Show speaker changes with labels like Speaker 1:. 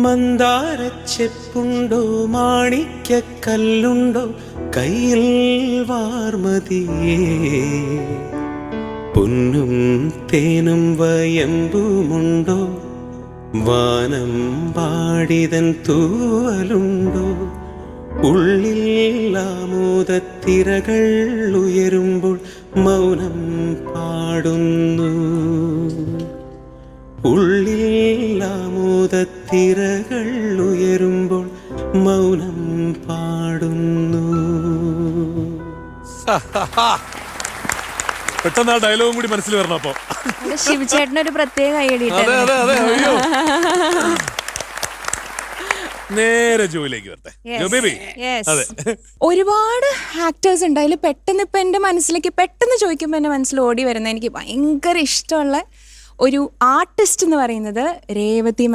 Speaker 1: മന്ദാരച്ചെപ്പുണ്ടോ മാണിക്യക്കല്ലുണ്ടോ കയ്യിൽ വാർമതിയേ പൊന്നും തേനും വയമ്പുമുണ്ടോ വാനം പാടിതൻ തൂവലുണ്ടോ ഉള്ളിൽ ആമോദത്തിരകൾ ഉയരുമ്പോൾ മൗനം പാടുന്നു ഉള്ളിൽ ആമോദത്തിരകൾ ഉയരുമ്പോൾ മൗനം പാടുന്നു.
Speaker 2: പെട്ടെന്ന് ആ ഡയലോഗും കൂടി മനസ്സിൽ വരണം. അപ്പൊ
Speaker 3: ശിവചേട്ടനൊരു പ്രത്യേക ഐഡിയ.
Speaker 2: നേരെ ജോയിലേക്ക് വരട്ടെ.
Speaker 3: ഒരുപാട് ആക്ടേഴ്സ് ഉണ്ട്. അതിൽ പെട്ടെന്ന് ഇപ്പൊ എന്റെ മനസ്സിലേക്ക് പെട്ടെന്ന് ചോദിക്കുമ്പോ എന്റെ മനസ്സിൽ ഓടി വരുന്ന എനിക്ക് ഭയങ്കര ഇഷ്ടമുള്ള ഒരു ആർട്ടിസ്റ്റ് എന്ന് പറയുന്നത് രേവതി മാം.